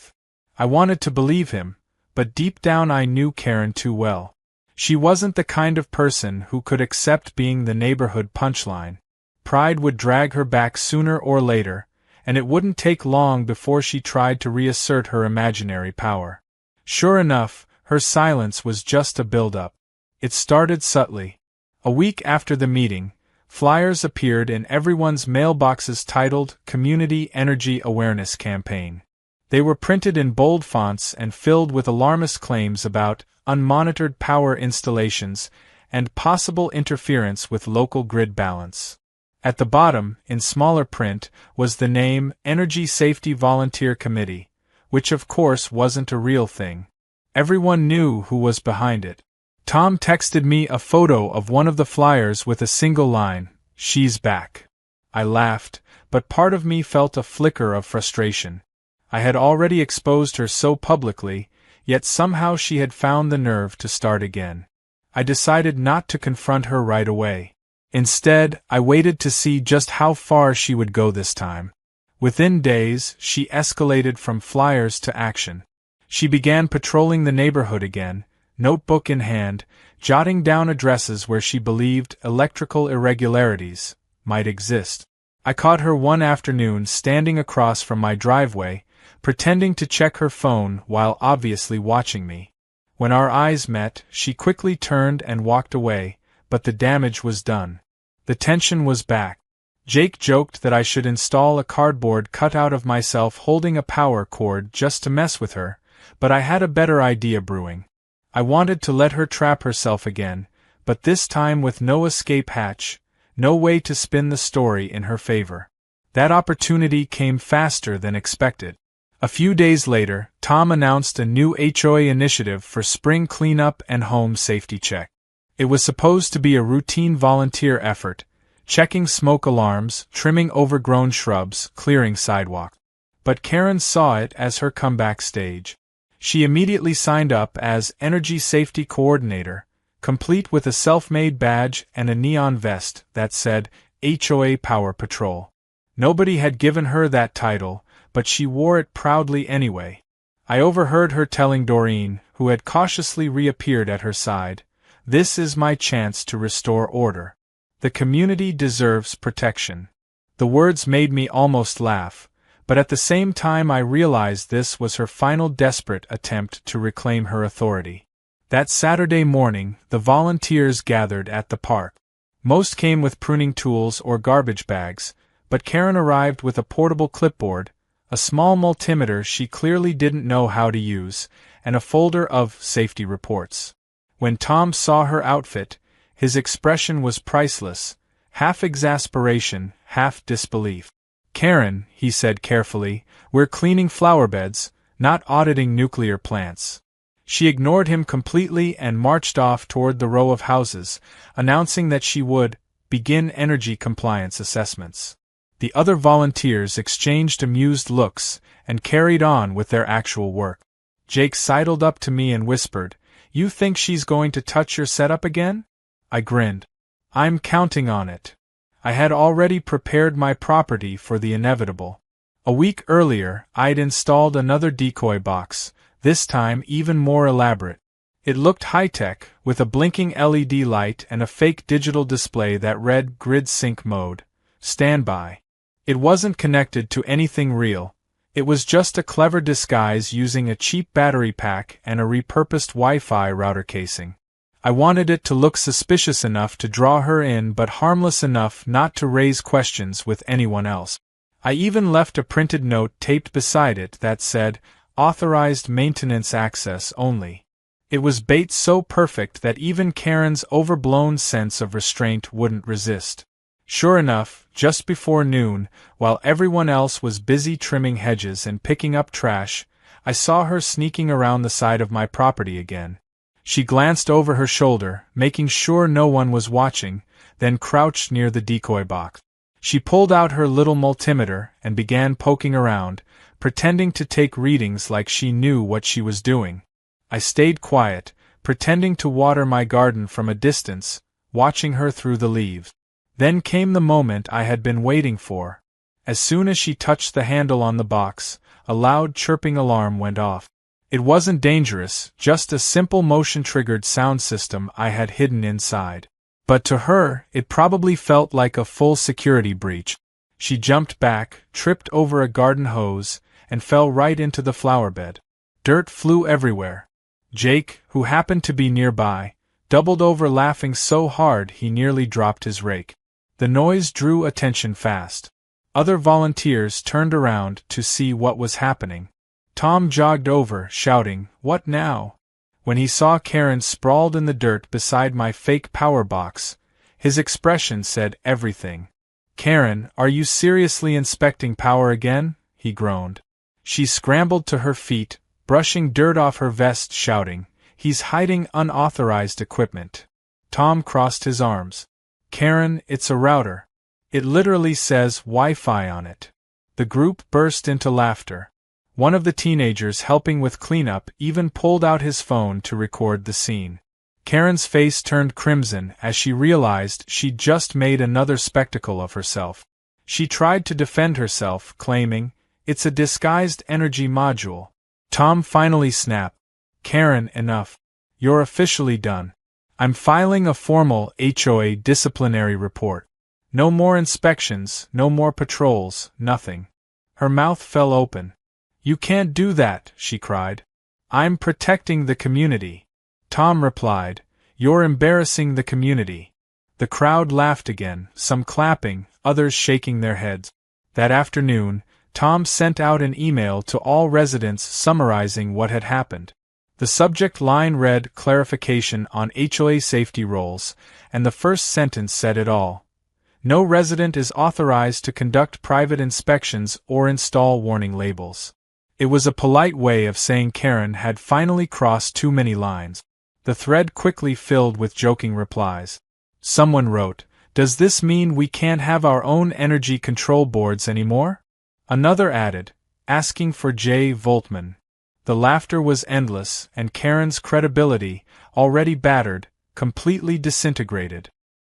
I wanted to believe him, but deep down I knew Karen too well. She wasn't the kind of person who could accept being the neighborhood punchline. Pride would drag her back sooner or later, and it wouldn't take long before she tried to reassert her imaginary power. Sure enough, her silence was just a build-up. It started subtly. A week after the meeting, flyers appeared in everyone's mailboxes titled Community Energy Awareness Campaign. They were printed in bold fonts and filled with alarmist claims about unmonitored power installations and possible interference with local grid balance. At the bottom, in smaller print, was the name Energy Safety Volunteer Committee, which of course wasn't a real thing. Everyone knew who was behind it. Tom texted me a photo of one of the flyers with a single line, "She's back." I laughed, but part of me felt a flicker of frustration. I had already exposed her so publicly, yet somehow she had found the nerve to start again. I decided not to confront her right away. Instead, I waited to see just how far she would go this time. Within days, she escalated from flyers to action. She began patrolling the neighborhood again, notebook in hand, jotting down addresses where she believed electrical irregularities might exist. I caught her one afternoon standing across from my driveway, pretending to check her phone while obviously watching me. When our eyes met, she quickly turned and walked away, but the damage was done. The tension was back. Jake joked that I should install a cardboard cutout of myself holding a power cord just to mess with her, but I had a better idea brewing. I wanted to let her trap herself again, but this time with no escape hatch, no way to spin the story in her favor. That opportunity came faster than expected. A few days later, Tom announced a new HOA initiative for spring cleanup and home safety check. It was supposed to be a routine volunteer effort, checking smoke alarms, trimming overgrown shrubs, clearing sidewalk. But Karen saw it as her comeback stage. She immediately signed up as Energy Safety Coordinator, complete with a self-made badge and a neon vest that said HOA Power Patrol. Nobody had given her that title, but she wore it proudly anyway. I overheard her telling Doreen, who had cautiously reappeared at her side, "This is my chance to restore order. The community deserves protection." The words made me almost laugh, but at the same time I realized this was her final desperate attempt to reclaim her authority. That Saturday morning, the volunteers gathered at the park. Most came with pruning tools or garbage bags, but Karen arrived with a portable clipboard, a small multimeter she clearly didn't know how to use, and a folder of safety reports. When Tom saw her outfit, his expression was priceless, half exasperation, half disbelief. "Karen," he said carefully, "we're cleaning flower beds, not auditing nuclear plants." She ignored him completely and marched off toward the row of houses, announcing that she would begin energy compliance assessments. The other volunteers exchanged amused looks and carried on with their actual work. Jake sidled up to me and whispered, "You think she's going to touch your setup again?" I grinned. "I'm counting on it." I had already prepared my property for the inevitable. A week earlier, I'd installed another decoy box, this time even more elaborate. It looked high-tech, with a blinking LED light and a fake digital display that read Grid Sync Mode, Standby. It wasn't connected to anything real. It was just a clever disguise using a cheap battery pack and a repurposed Wi-Fi router casing. I wanted it to look suspicious enough to draw her in but harmless enough not to raise questions with anyone else. I even left a printed note taped beside it that said, "Authorized maintenance access only." It was bait so perfect that even Karen's overblown sense of restraint wouldn't resist. Sure enough, just before noon, while everyone else was busy trimming hedges and picking up trash, I saw her sneaking around the side of my property again. She glanced over her shoulder, making sure no one was watching, then crouched near the decoy box. She pulled out her little multimeter and began poking around, pretending to take readings like she knew what she was doing. I stayed quiet, pretending to water my garden from a distance, watching her through the leaves. Then came the moment I had been waiting for. As soon as she touched the handle on the box, a loud chirping alarm went off. It wasn't dangerous, just a simple motion-triggered sound system I had hidden inside. But to her, it probably felt like a full security breach. She jumped back, tripped over a garden hose, and fell right into the flower bed. Dirt flew everywhere. Jake, who happened to be nearby, doubled over laughing so hard he nearly dropped his rake. The noise drew attention fast. Other volunteers turned around to see what was happening. Tom jogged over, shouting, "What now?" When he saw Karen sprawled in the dirt beside my fake power box, his expression said everything. "Karen, are you seriously inspecting power again?" he groaned. She scrambled to her feet, brushing dirt off her vest, shouting, "He's hiding unauthorized equipment." Tom crossed his arms. "Karen, it's a router. It literally says Wi-Fi on it." The group burst into laughter. One of the teenagers helping with cleanup even pulled out his phone to record the scene. Karen's face turned crimson as she realized she'd just made another spectacle of herself. She tried to defend herself, claiming, "It's a disguised energy module." Tom finally snapped, "Karen, enough. You're officially done. I'm filing a formal HOA disciplinary report. No more inspections, no more patrols, nothing." Her mouth fell open. "You can't do that," she cried. "I'm protecting the community." Tom replied, "You're embarrassing the community." The crowd laughed again, some clapping, others shaking their heads. That afternoon, Tom sent out an email to all residents summarizing what had happened. The subject line read "Clarification on HOA Safety Rules," and the first sentence said it all. No resident is authorized to conduct private inspections or install warning labels. It was a polite way of saying Karen had finally crossed too many lines. The thread quickly filled with joking replies. Someone wrote, "Does this mean we can't have our own energy control boards anymore?" Another added, "Asking for J. Voltman." The laughter was endless, and Karen's credibility, already battered, completely disintegrated.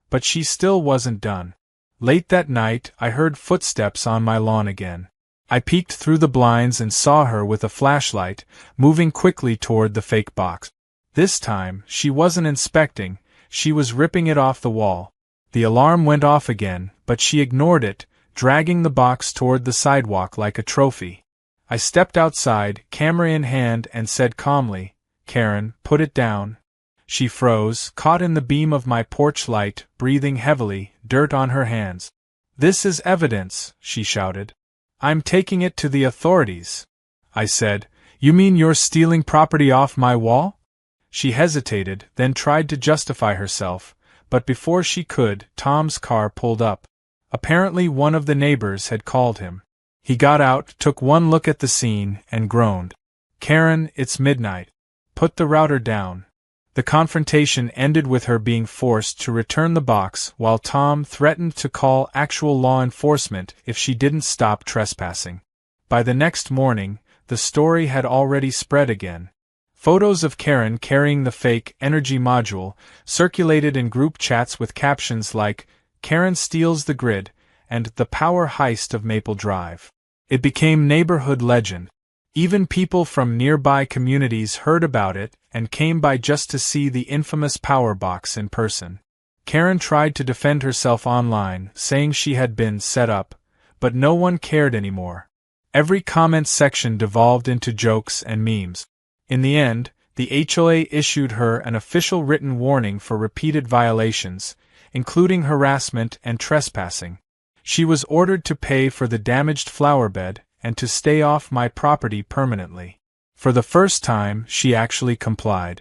But she still wasn't done. Late that night, I heard footsteps on my lawn again. I peeked through the blinds and saw her with a flashlight, moving quickly toward the fake box. This time, she wasn't inspecting, she was ripping it off the wall. The alarm went off again, but she ignored it, dragging the box toward the sidewalk like a trophy. I stepped outside, camera in hand, and said calmly, "Karen, put it down." She froze, caught in the beam of my porch light, breathing heavily, dirt on her hands. "This is evidence," she shouted. "I'm taking it to the authorities." I said, "You mean you're stealing property off my wall?" She hesitated, then tried to justify herself, but before she could, Tom's car pulled up. Apparently one of the neighbors had called him. He got out, took one look at the scene, and groaned. "Karen, it's midnight. Put the router down." The confrontation ended with her being forced to return the box, while Tom threatened to call actual law enforcement if she didn't stop trespassing. By the next morning, the story had already spread again. Photos of Karen carrying the fake energy module circulated in group chats with captions like, "Karen steals the grid," and "The Power Heist of Maple Drive." It became neighborhood legend. Even people from nearby communities heard about it and came by just to see the infamous power box in person. Karen tried to defend herself online, saying she had been set up, but no one cared anymore. Every comment section devolved into jokes and memes. In the end, the HOA issued her an official written warning for repeated violations, including harassment and trespassing. She was ordered to pay for the damaged flower bed and to stay off my property permanently. For the first time, she actually complied.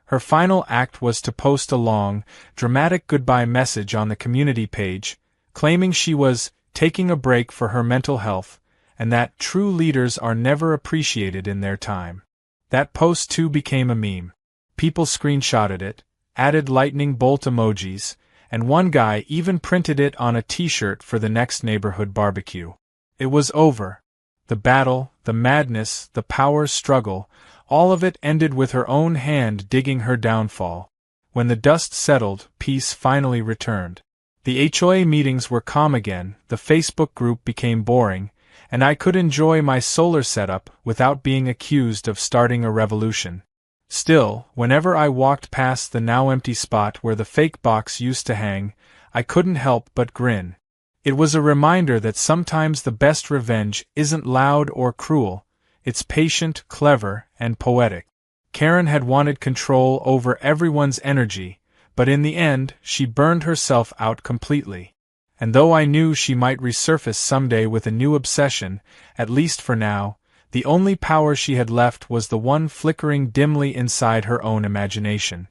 Her final act was to post a long, dramatic goodbye message on the community page, claiming she was taking a break for her mental health, and that true leaders are never appreciated in their time. That post too became a meme. People screenshotted it, added lightning bolt emojis, and one guy even printed it on a t-shirt for the next neighborhood barbecue. It was over. The battle, the madness, the power struggle, all of it ended with her own hand digging her downfall. When the dust settled, peace finally returned. The HOA meetings were calm again, the Facebook group became boring, and I could enjoy my solar setup without being accused of starting a revolution. Still, whenever I walked past the now empty spot where the fake box used to hang, I couldn't help but grin. It was a reminder that sometimes the best revenge isn't loud or cruel, it's patient, clever, and poetic. Karen had wanted control over everyone's energy, but in the end, she burned herself out completely. And though I knew she might resurface someday with a new obsession, at least for now, the only power she had left was the one flickering dimly inside her own imagination.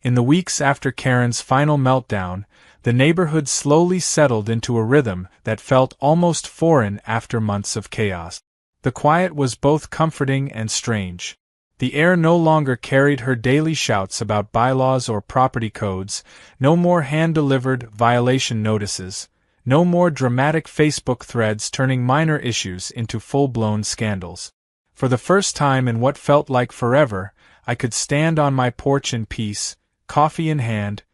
In the weeks after Karen's final meltdown, the neighborhood slowly settled into a rhythm that felt almost foreign after months of chaos. The quiet was both comforting and strange. The air no longer carried her daily shouts about bylaws or property codes, no more hand-delivered violation notices, no more dramatic Facebook threads turning minor issues into full-blown scandals. For the first time in what felt like forever, I could stand on my porch in peace, coffee in hand,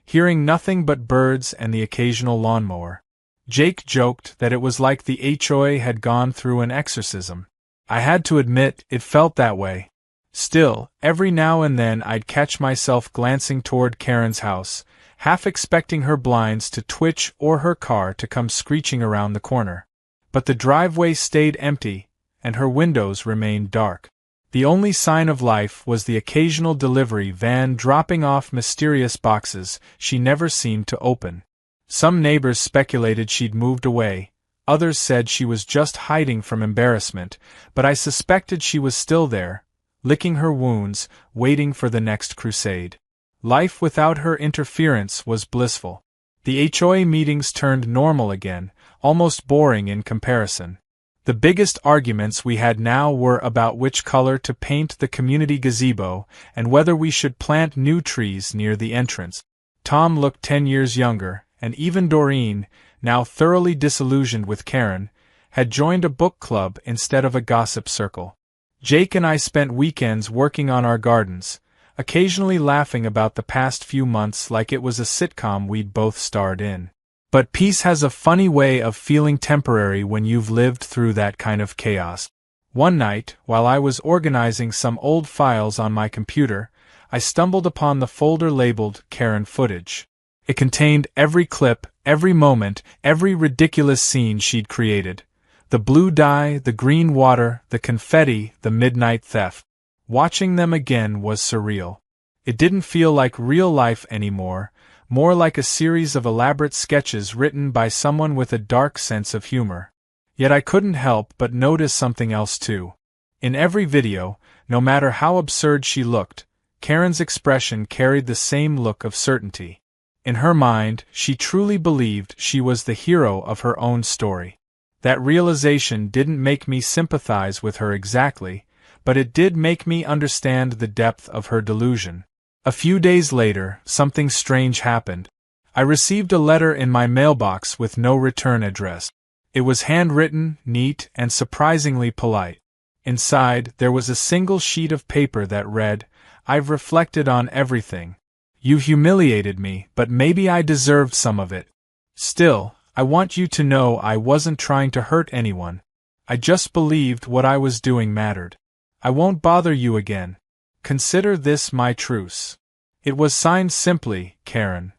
hearing nothing but birds and the occasional lawnmower. Jake joked that it was like the HOA had gone through an exorcism. I had to admit it felt that way. Still, every now and then I'd catch myself glancing toward Karen's house, half expecting her blinds to twitch or her car to come screeching around the corner. But the driveway stayed empty, and her windows remained dark. The only sign of life was the occasional delivery van dropping off mysterious boxes she never seemed to open. Some neighbors speculated she'd moved away, others said she was just hiding from embarrassment, but I suspected she was still there, licking her wounds, waiting for the next crusade. Life without her interference was blissful. The HOA meetings turned normal again, almost boring in comparison. The biggest arguments we had now were about which color to paint the community gazebo and whether we should plant new trees near the entrance. Tom looked 10 years younger, and even Doreen, now thoroughly disillusioned with Karen, had joined a book club instead of a gossip circle. Jake and I spent weekends working on our gardens, occasionally laughing about the past few months like it was a sitcom we'd both starred in. But peace has a funny way of feeling temporary when you've lived through that kind of chaos. One night, while I was organizing some old files on my computer, I stumbled upon the folder labeled Karen Footage. It contained every clip, every moment, every ridiculous scene she'd created. The blue dye, the green water, the confetti, the midnight theft. Watching them again was surreal. It didn't feel like real life anymore, more like a series of elaborate sketches written by someone with a dark sense of humor. Yet I couldn't help but notice something else too. In every video, no matter how absurd she looked, Karen's expression carried the same look of certainty. In her mind, she truly believed she was the hero of her own story. That realization didn't make me sympathize with her exactly, but it did make me understand the depth of her delusion. A few days later, something strange happened. I received a letter in my mailbox with no return address. It was handwritten, neat, and surprisingly polite. Inside, there was a single sheet of paper that read, "I've reflected on everything. You humiliated me, but maybe I deserved some of it. Still, I want you to know I wasn't trying to hurt anyone. I just believed what I was doing mattered. I won't bother you again. Consider this my truce." It was signed simply, Karen.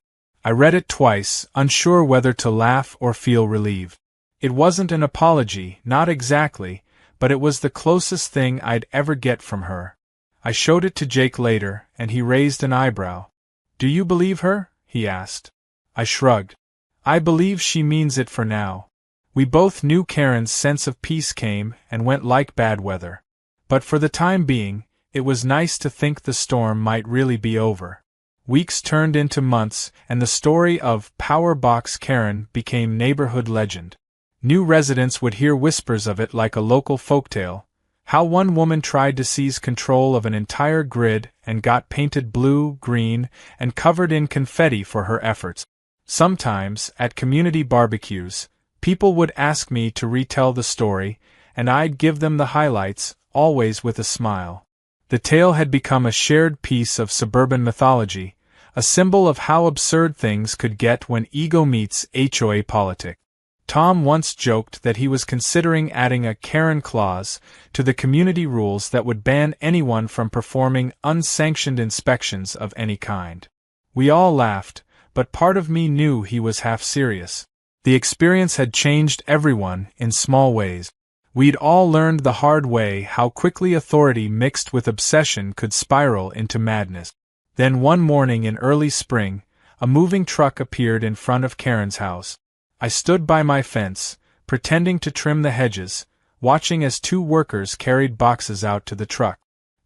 I read it twice, unsure whether to laugh or feel relieved. It wasn't an apology, not exactly, but it was the closest thing I'd ever get from her. I showed it to Jake later, and he raised an eyebrow. "Do you believe her?" he asked. I shrugged. "I believe she means it for now." We both knew Karen's sense of peace came and went like bad weather. But for the time being, it was nice to think the storm might really be over. Weeks turned into months, and the story of Power Box Karen became neighborhood legend. New residents would hear whispers of it like a local folktale, how one woman tried to seize control of an entire grid and got painted blue, green, and covered in confetti for her efforts. Sometimes, at community barbecues, people would ask me to retell the story, and I'd give them the highlights, always with a smile. The tale had become a shared piece of suburban mythology, a symbol of how absurd things could get when ego meets HOA politics. Tom once joked that he was considering adding a Karen clause to the community rules that would ban anyone from performing unsanctioned inspections of any kind. We all laughed, but part of me knew he was half serious. The experience had changed everyone in small ways. We'd all learned the hard way how quickly authority mixed with obsession could spiral into madness. Then one morning in early spring, a moving truck appeared in front of Karen's house. I stood by my fence, pretending to trim the hedges, watching as two workers carried boxes out to the truck.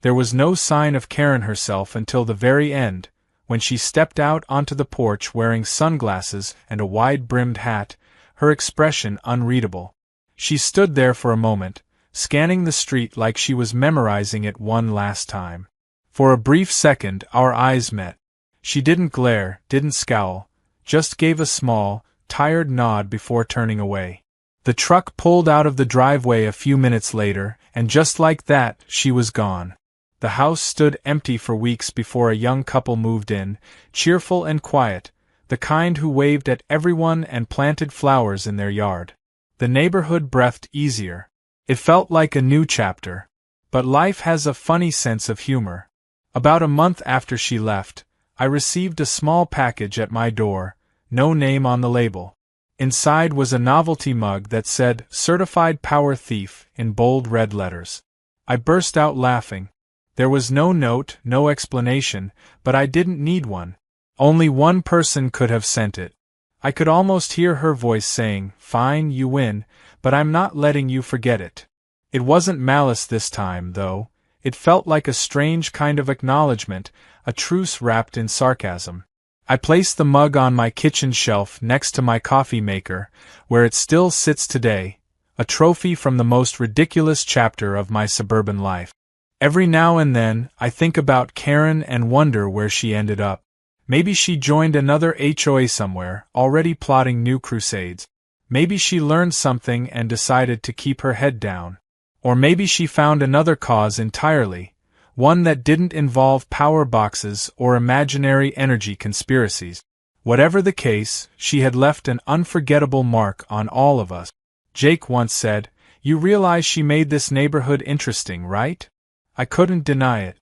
There was no sign of Karen herself until the very end, when she stepped out onto the porch wearing sunglasses and a wide-brimmed hat, her expression unreadable. She stood there for a moment, scanning the street like she was memorizing it one last time. For a brief second our eyes met. She didn't glare, didn't scowl, just gave a small, tired nod before turning away. The truck pulled out of the driveway a few minutes later, and just like that, she was gone. The house stood empty for weeks before a young couple moved in, cheerful and quiet, the kind who waved at everyone and planted flowers in their yard. The neighborhood breathed easier. It felt like a new chapter. But life has a funny sense of humor. About a month after she left, I received a small package at my door, no name on the label. Inside was a novelty mug that said, "Certified Power Thief," in bold red letters. I burst out laughing. There was no note, no explanation, but I didn't need one. Only one person could have sent it. I could almost hear her voice saying, "Fine, you win, but I'm not letting you forget it." It wasn't malice this time, though. It felt like a strange kind of acknowledgement, a truce wrapped in sarcasm. I placed the mug on my kitchen shelf next to my coffee maker, where it still sits today, a trophy from the most ridiculous chapter of my suburban life. Every now and then, I think about Karen and wonder where she ended up. Maybe she joined another HOA somewhere, already plotting new crusades. Maybe she learned something and decided to keep her head down. Or maybe she found another cause entirely, one that didn't involve power boxes or imaginary energy conspiracies. Whatever the case, she had left an unforgettable mark on all of us. Jake once said, "You realize she made this neighborhood interesting, right?" I couldn't deny it.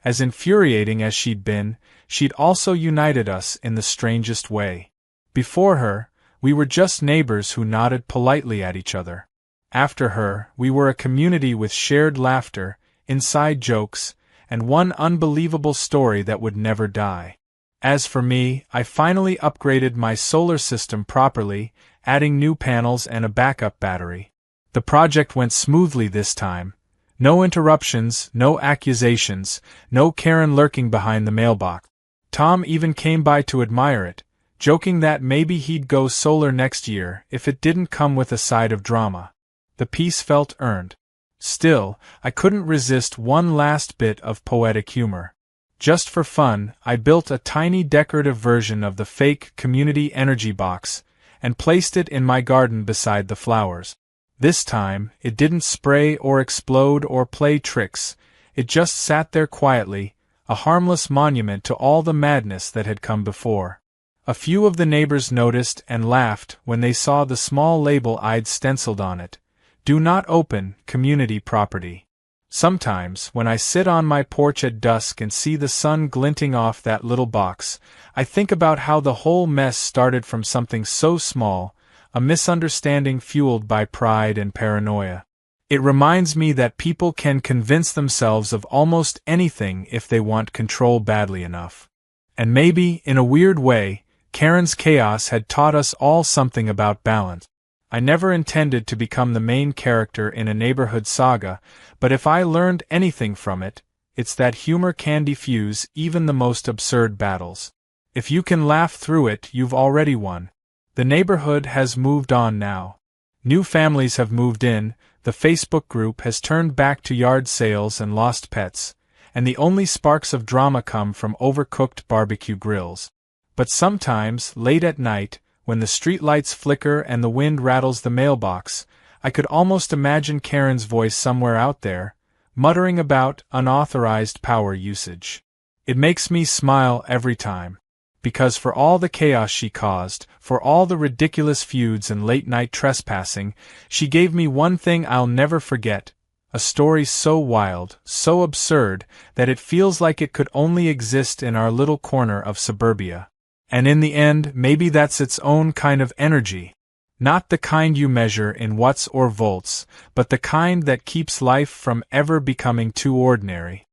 As infuriating as she'd been, she'd also united us in the strangest way. Before her, we were just neighbors who nodded politely at each other. After her, we were a community with shared laughter, inside jokes, and one unbelievable story that would never die. As for me, I finally upgraded my solar system properly, adding new panels and a backup battery. The project went smoothly this time. No interruptions, no accusations, no Karen lurking behind the mailbox. Tom even came by to admire it, joking that maybe he'd go solar next year if it didn't come with a side of drama. The piece felt earned. Still, I couldn't resist one last bit of poetic humor. Just for fun, I built a tiny decorative version of the fake community energy box, and placed it in my garden beside the flowers. This time, it didn't spray or explode or play tricks, it just sat there quietly, a harmless monument to all the madness that had come before. A few of the neighbors noticed and laughed when they saw the small label I'd stenciled on it. "Do not open, community property." Sometimes, when I sit on my porch at dusk and see the sun glinting off that little box, I think about how the whole mess started from something so small, a misunderstanding fueled by pride and paranoia. It reminds me that people can convince themselves of almost anything if they want control badly enough. And maybe, in a weird way, Karen's chaos had taught us all something about balance. I never intended to become the main character in a neighborhood saga, but if I learned anything from it, it's that humor can defuse even the most absurd battles. If you can laugh through it, you've already won. The neighborhood has moved on now. New families have moved in, the Facebook group has turned back to yard sales and lost pets, and the only sparks of drama come from overcooked barbecue grills. But sometimes, late at night, when the streetlights flicker and the wind rattles the mailbox, I could almost imagine Karen's voice somewhere out there, muttering about unauthorized power usage. It makes me smile every time. Because for all the chaos she caused, for all the ridiculous feuds and late-night trespassing, she gave me one thing I'll never forget, a story so wild, so absurd, that it feels like it could only exist in our little corner of suburbia. And in the end, maybe that's its own kind of energy. Not the kind you measure in watts or volts, but the kind that keeps life from ever becoming too ordinary.